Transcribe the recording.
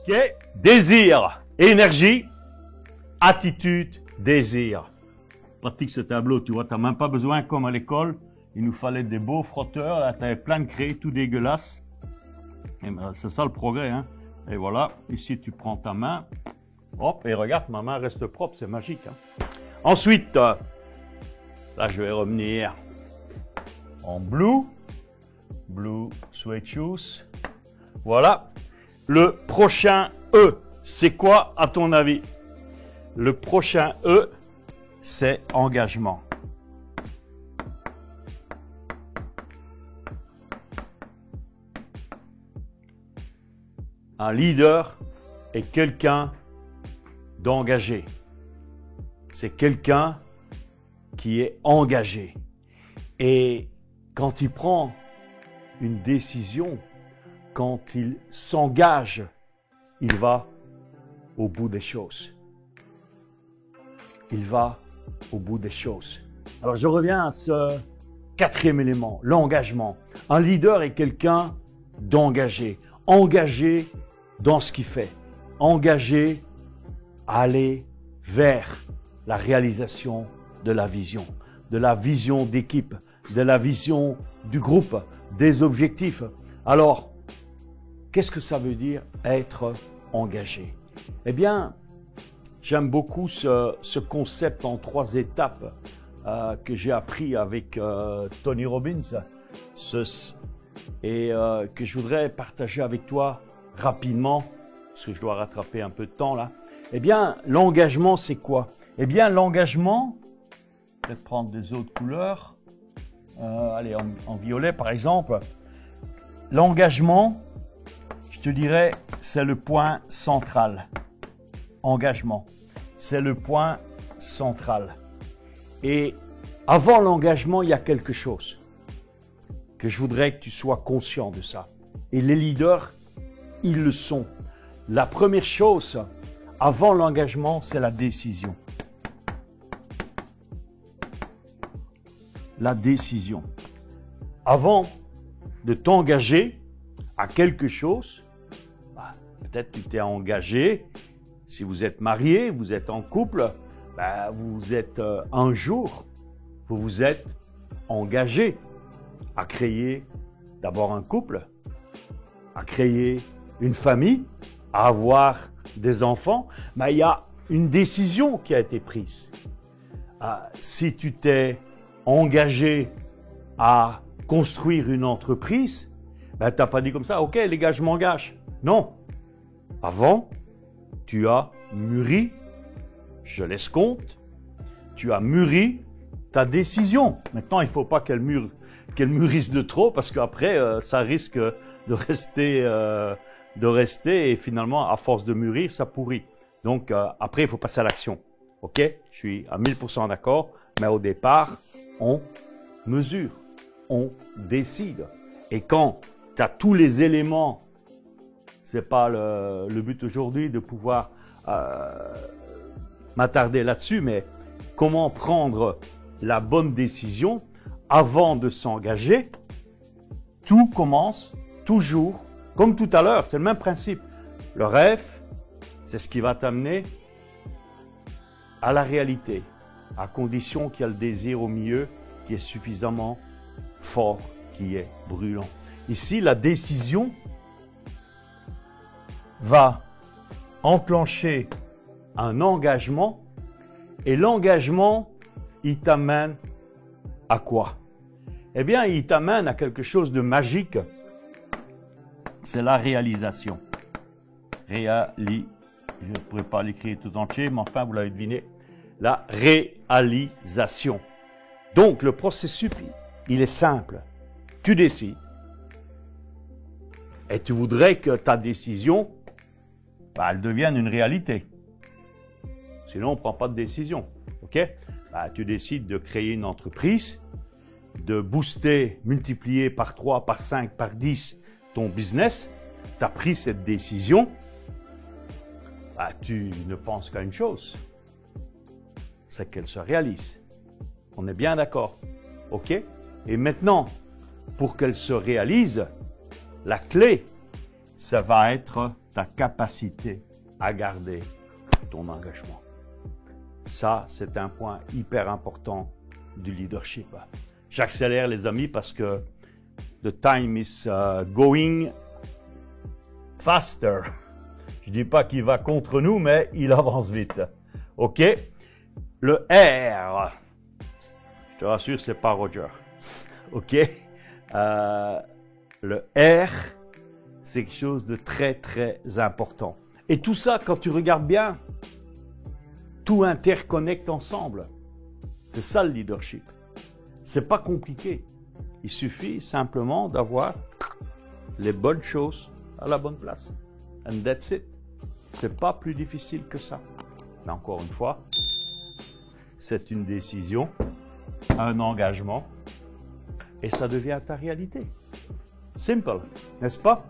OK? Désir, énergie, attitude, désir. Pratique ce tableau, tu vois, tu n'as même pas besoin, comme à l'école, il nous fallait des beaux frotteurs, là, tu avais plein de craies, tout dégueulasse. C'est ça le progrès, hein. Et voilà, ici tu prends ta main, hop, et regarde, ma main reste propre, c'est magique. Hein. Ensuite, là je vais revenir en blue suede shoes. Voilà. Le prochain E, c'est quoi à ton avis? Le prochain E, c'est engagement. Un leader est quelqu'un d'engagé. C'est quelqu'un qui est engagé. Et quand il prend une décision, quand il s'engage, il va au bout des choses. Il va au bout des choses. Alors je reviens à ce quatrième élément, l'engagement. Un leader est quelqu'un d'engagé. Engagé dans ce qu'il fait. Engagé à aller vers la réalisation de la vision d'équipe, de la vision du groupe, des objectifs. Alors, qu'est-ce que ça veut dire être engagé? Eh bien, j'aime beaucoup ce concept en 3 étapes que j'ai appris avec Tony Robbins et que je voudrais partager avec toi rapidement, parce que je dois rattraper un peu de temps là. Eh bien, l'engagement, c'est quoi? Eh bien, l'engagement, je vais prendre des autres couleurs, allez, en violet par exemple. L'engagement, je te dirais, c'est le point central. Engagement, c'est le point central. Et avant l'engagement, il y a quelque chose que je voudrais que tu sois conscient de ça. Et les leaders, ils le sont. La première chose, avant l'engagement, c'est la décision. La décision. Avant de t'engager à quelque chose, peut-être tu t'es engagé, si vous êtes marié, vous êtes en couple, vous êtes un jour, vous vous êtes engagé à créer d'abord un couple, à créer une famille, à avoir des enfants, mais il y a une décision qui a été prise. Si tu t'es engagé à construire une entreprise, tu n'as pas dit comme ça, ok les gars, je m'engage. Non. Avant, tu as mûri, je l'escompte, tu as mûri ta décision. Maintenant, il ne faut pas qu'elle mûrisse de trop parce qu'après, ça risque de rester et finalement, à force de mûrir, ça pourrit. Donc, après, il faut passer à l'action. Ok? Je suis à 1000% d'accord, mais au départ, on mesure, on décide. Et quand tu as tous les éléments, c'est pas le but aujourd'hui de pouvoir m'attarder là-dessus, mais comment prendre la bonne décision avant de s'engager. Tout commence toujours, comme tout à l'heure, c'est le même principe. Le rêve, c'est ce qui va t'amener à la réalité, à condition qu'il y ait le désir au milieu qui est suffisamment fort, qui est brûlant. Ici, la décision va enclencher un engagement et l'engagement, il t'amène à quoi? Eh bien, il t'amène à quelque chose de magique. C'est la réalisation. Je ne pourrais pas l'écrire tout entier, mais enfin, vous l'avez deviné. La réalisation. Donc, le processus, il est simple. Tu décides. Et tu voudrais que ta décision, elle devienne une réalité. Sinon, on ne prend pas de décision. Ok? Tu décides de créer une entreprise, de booster, multiplier par 3, par 5, par 10 ton business. Tu as pris cette décision. Tu ne penses qu'à une chose, c'est qu'elle se réalise. On est bien d'accord? Ok? Et maintenant, pour qu'elle se réalise, la clé, ça va être ta capacité à garder ton engagement. Ça, c'est un point hyper important du leadership. J'accélère les amis parce que the time is going faster. Je dis pas qu'il va contre nous, mais il avance vite. OK? Le R. Je te rassure, c'est pas Roger. OK? Le R, c'est quelque chose de très, très important. Et tout ça, quand tu regardes bien, tout interconnecte ensemble. C'est ça le leadership. C'est pas compliqué. Il suffit simplement d'avoir les bonnes choses à la bonne place. And that's it. C'est pas plus difficile que ça. Mais encore une fois, c'est une décision, un engagement, et ça devient ta réalité. Simple, n'est-ce pas?